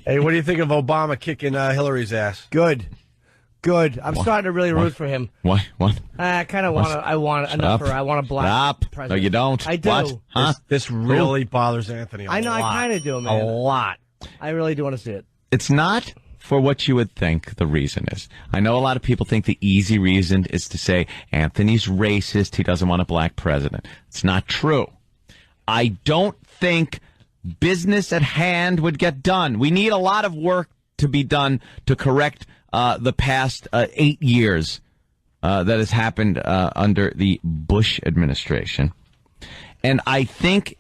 Hey, what do you think of Obama kicking Hillary's ass? Good. I'm starting to really root for him. What? I kind of want to. I want a black president. No, you don't. I do. What? Huh? This really bothers Anthony a lot. I know. I kind of do, man. A lot. I really do want to see it. It's not for what you would think the reason is. I know a lot of people think the easy reason is to say Anthony's racist. He doesn't want a black president. It's not true. I don't think business at hand would get done. We need a lot of work to be done to correct the past 8 years that has happened under the Bush administration. And I think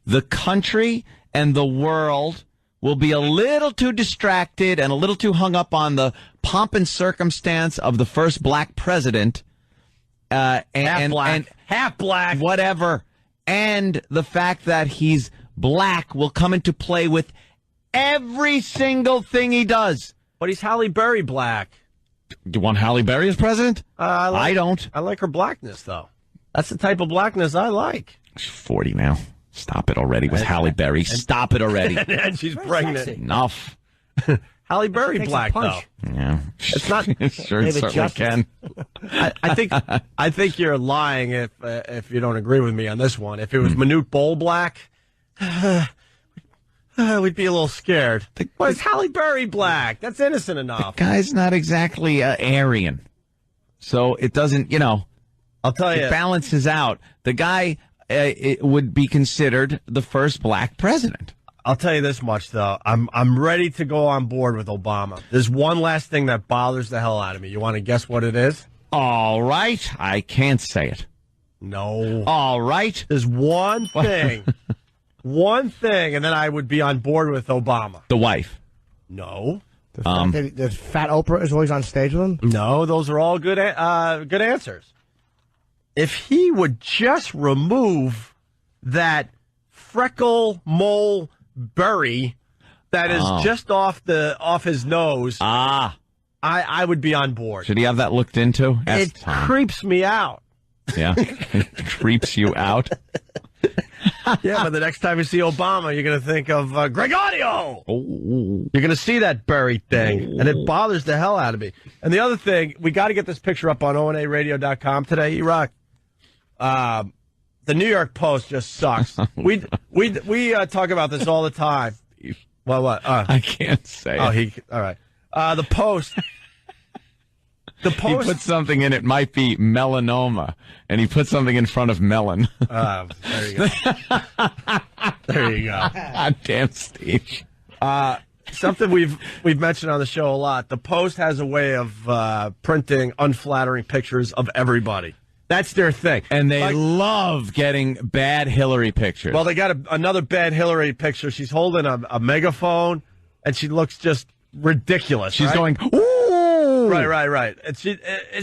the country and the world will be a little too distracted and a little too hung up on the pomp and circumstance of the first black president. Half black. Whatever. And the fact that he's black will come into play with every single thing he does. But he's Halle Berry black. Do you want Halle Berry as president? I don't. I like her blackness, though. That's the type of blackness I like. She's 40 now. Stop it already with Halle Berry. Stop it already. And she's pregnant. Sexy. Enough. Halle Berry black, though. Yeah. It's not. Sure, it certainly can. I think you're lying if you don't agree with me on this one. If it was Manute Bol black, we'd be a little scared. Well, it's Halle Berry black. That's innocent enough. Guy's not exactly Aryan. So it doesn't, I'll tell you. it balances out. The guy it would be considered the first black president. I'll tell you this much, though. I'm ready to go on board with Obama. There's one last thing that bothers the hell out of me. You want to guess what it is? All right. I can't say it. No. All right. There's one thing. One thing, and then I would be on board with Obama. The wife. No. The fact that Fat Oprah is always on stage with him? No, those are all good answers. If he would just remove that freckle mole berry that is just off his nose, I would be on board. Should he have that looked into? It creeps me out. Yeah, it creeps you out. Yeah, but the next time you see Obama, you're going to think of Greg Audio. Oh. You're going to see that buried thing, and it bothers the hell out of me. And the other thing, we got to get this picture up on onaradio.com today, E-Rock. The New York Post just sucks. We talk about this all the time. Well, what? I can't say. All right. The Post. The Post. He put something in. It might be melanoma, and he put something in front of melon. There you go. There you go. God damn, Steve. Something we've mentioned on the show a lot. The Post has a way of printing unflattering pictures of everybody. That's their thing. And they love getting bad Hillary pictures. Well, they got another bad Hillary picture. She's holding a megaphone, and she looks just ridiculous. She's going, ooh. Right. And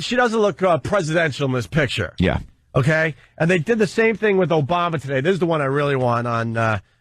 she doesn't look presidential in this picture. Yeah. Okay? And they did the same thing with Obama today. This is the one I really want on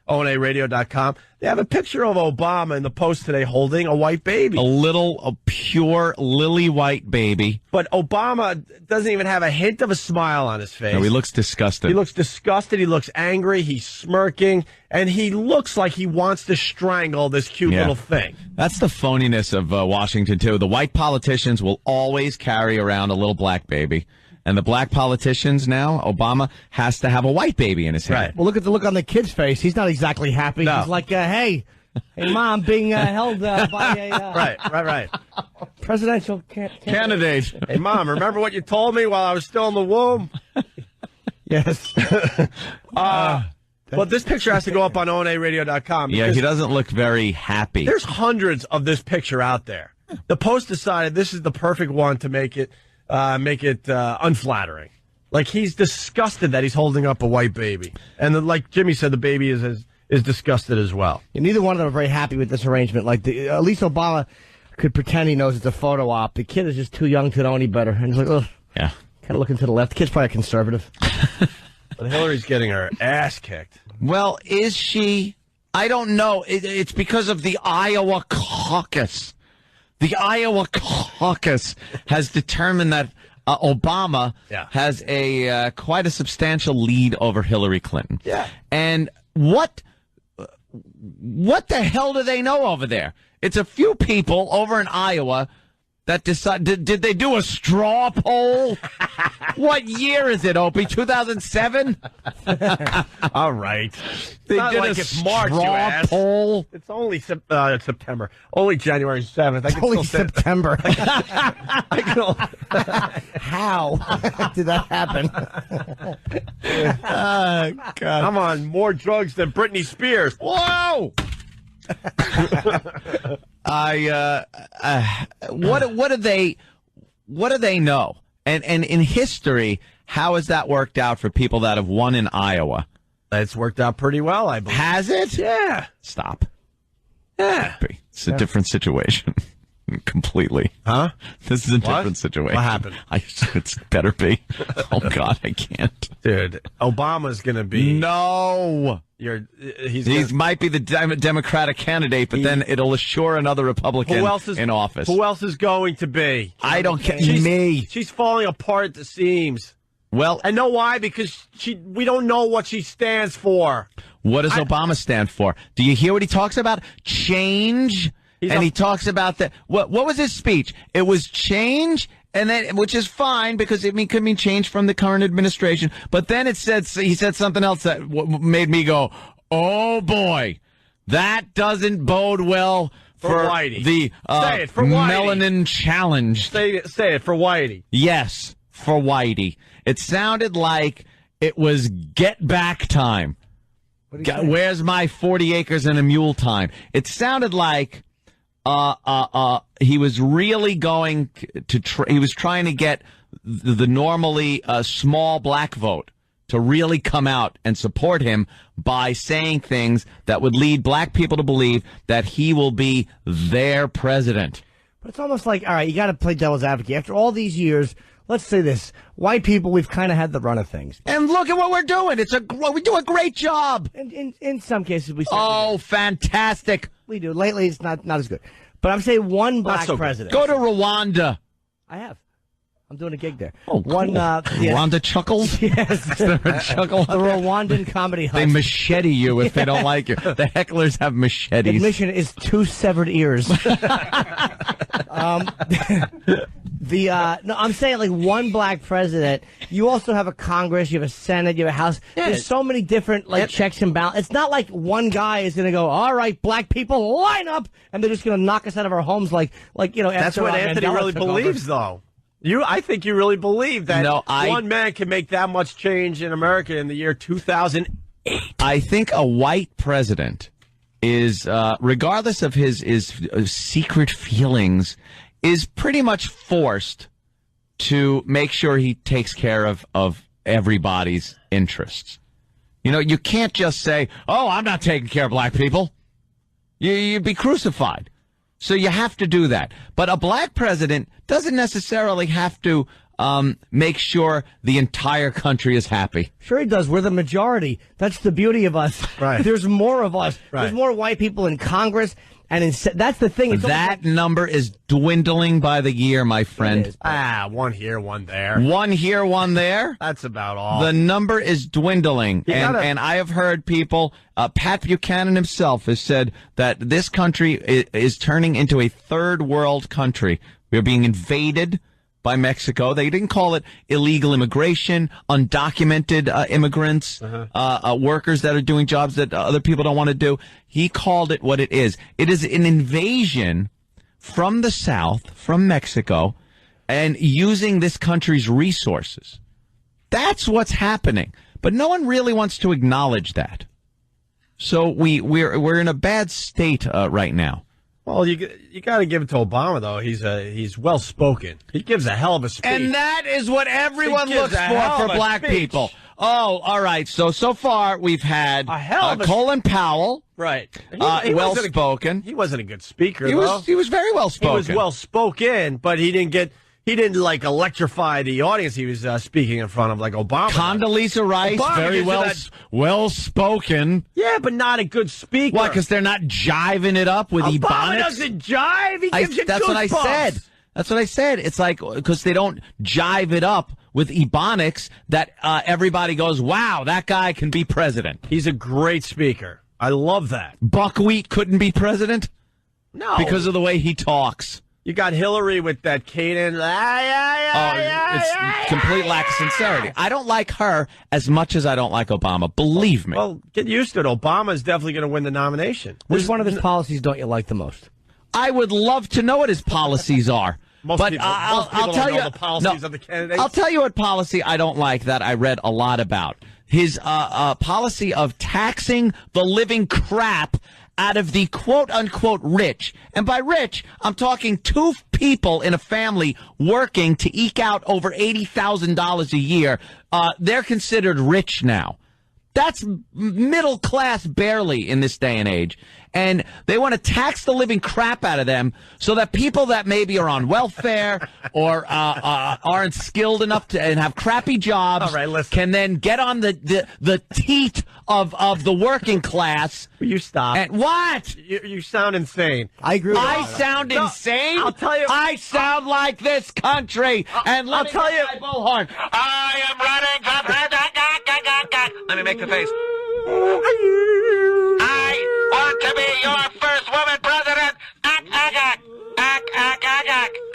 onaradio.com. They have a picture of Obama in the Post today holding a white baby. A pure lily white baby. But Obama doesn't even have a hint of a smile on his face. No, he looks disgusted. He looks disgusted. He looks angry. He's smirking. And he looks like he wants to strangle this cute little thing. That's the phoniness of Washington, too. The white politicians will always carry around a little black baby. And the black politicians now, Obama, has to have a white baby in his hand. Right. Well, look at the look on the kid's face. He's not exactly happy. No. He's like, hey, Mom, being held by a Right. presidential Candidate. Hey, Mom, remember what you told me while I was still in the womb? Yes. Well, this picture has to go up on onaradio.com. Yeah, he doesn't look very happy. There's hundreds of this picture out there. The Post decided this is the perfect one to make it unflattering. Like, he's disgusted that he's holding up a white baby. And like Jimmy said, the baby is disgusted as well. And neither one of them are very happy with this arrangement. Like, at least Obama could pretend he knows it's a photo op. The kid is just too young to know any better. And he's like, ugh. Yeah. Kind of looking to the left. The kid's probably a conservative. But Hillary's getting her ass kicked. Well, is she? I don't know. It's because of the Iowa caucus. The Iowa caucus has determined that Obama has a quite a substantial lead over Hillary Clinton. Yeah. And what what the hell do they know over there? It's a few people over in Iowa that decide. Did they do a straw poll? What year is it, Opie? 2007? All right. They Not did like a it's March, you straw ass. poll. It's only September. Only January 7th. I can Only still say- September. I can, How did that happen? God. I'm on more drugs than Britney Spears. Whoa! What do they know? And in history, how has that worked out for people that have won in Iowa? It's worked out pretty well, I believe. Has it? Yeah. Stop. Yeah. It's a different situation. Completely. Huh? This is a different situation. What happened? It's better be. Oh, God, I can't. Dude, Obama's going to be... No. He might be the Democratic candidate, but then it'll assure another Republican in office. Who else is going to be? I don't care. Me. She's falling apart at the seams. Well, I know why, because we don't know what she stands for. What does Obama stand for? Do you hear what he talks about? Change. He talks about that. What was his speech? It was change, and then, which is fine because it could mean change from the current administration. But then he said something else that made me go, "Oh boy, that doesn't bode well for Whitey. The Say it, for Whitey. melanin challenge." Say it for Whitey. Yes, for Whitey. It sounded like it was get back time. Where's my 40 acres and a mule time? It sounded like he was really going to he was trying to get the normally small black vote to really come out and support him by saying things that would lead black people to believe that he will be their president. But it's almost like, all right, you got to play devil's advocate. After all these years, let's say this. White people, we've kind of had the run of things. And look at what we're doing. We do a great job. And in some cases, we Oh, fantastic. We do. Lately, it's not as good. But I'm saying one black president. Go to Rwanda. I have. I'm doing a gig there. Oh, one, cool. Rwanda chuckles? Yes. Is there a chuckle? The Rwandan comedy hut. They machete you if they don't like you. The hecklers have machetes. Admission is 2 severed ears. No, I'm saying like one black president. You also have a Congress, you have a Senate, you have a House. Yeah. There's so many different checks and balances. It's not like one guy is going to go, all right, black people, line up, and they're just going to knock us out of our homes like That's what Anthony really believes, though. I think you really believe that one man can make that much change in America in the year 2008. I think a white president is, regardless of his secret feelings, is pretty much forced to make sure he takes care of everybody's interests. You know, you can't just say, "Oh, I'm not taking care of black people." You'd be crucified. So you have to do that. But a black president doesn't necessarily have to make sure the entire country is happy. Sure he does. We're the majority. That's the beauty of us. Right. There's more of us. Right. There's more white people in Congress. And that's the thing. That number is dwindling by the year, my friend. One here, one there. One here, one there. That's about all. The number is dwindling. And I have heard people, Pat Buchanan himself has said that this country is turning into a third world country. We're being invaded by Mexico. They didn't call it illegal immigration, undocumented immigrants, workers that are doing jobs that other people don't want to do. He called it what it is. It is an invasion from the South, from Mexico, and using this country's resources. That's what's happening. But no one really wants to acknowledge that. So we're in a bad state right now. Well, you got to give it to Obama, though. He's well spoken. He gives a hell of a speech, and that is what everyone looks for black people. Oh, all right. So far we've had Colin Powell, right? Well spoken. He wasn't a good speaker. He was very well spoken. He was well spoken, but he didn't like electrify the audience he was speaking in front of like Obama. Condoleezza Rice, very well spoken. Yeah, but not a good speaker. Why? Because they're not jiving it up with Ebonics? Obama doesn't jive. He gives you That's goosebumps. what I said. That's what I said. It's like, because they don't jive it up with Ebonics that everybody goes, wow, that guy can be president. He's a great speaker. I love that. Buckwheat couldn't be president? No. Because of the way he talks. You got Hillary with that cadence. It's complete lack of sincerity. I don't like her as much as I don't like Obama. Believe me. Well, get used to it. Obama's definitely going to win the nomination. Which one of his policies don't you like the most? I would love to know what his policies are. Most but people, I'll tell don't you know the policies of the candidates. I'll tell you what policy I don't like that I read a lot about. His policy of taxing the living crap out of the quote-unquote rich. And by rich, I'm talking two people in a family working to eke out over $80,000 a year. They're considered rich now. That's middle class barely in this day and age. And they want to tax the living crap out of them so that people that maybe are on welfare or aren't skilled enough to and have crappy jobs can then get on the teat of the working class. You stop. And what? You sound insane. I agree with I sound insane? I'll tell you. I sound like this country. And I'll tell you. My bullhorn. I am running for president. Let me make the face. I want to be your first woman president.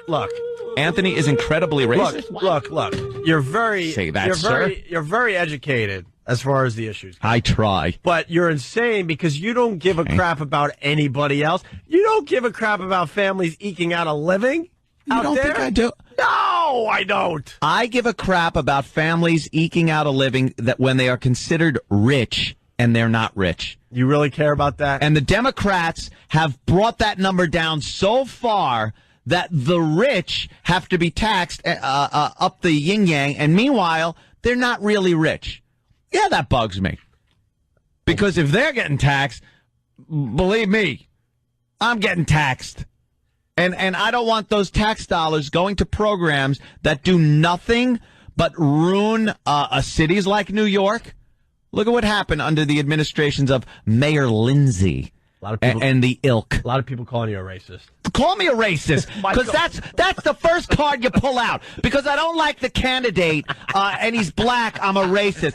Look, Anthony is incredibly racist. Look. You're very Say that, sir. You're very educated as far as the issues. I try. But you're insane because you don't give a crap about anybody else. You don't give a crap about families eking out a living. You don't think I do? No, I don't. I give a crap about families eking out a living that when they are considered rich and they're not rich. You really care about that? And the Democrats have brought that number down so far that the rich have to be taxed up the yin-yang, and meanwhile, they're not really rich. Yeah, that bugs me. Because if they're getting taxed, believe me, I'm getting taxed. And I don't want those tax dollars going to programs that do nothing but ruin cities like New York. Look at what happened under the administrations of Mayor Lindsay and the ilk. A lot of people calling you a racist. Call me a racist, because that's the first card you pull out. Because I don't like the candidate and he's black, I'm a racist.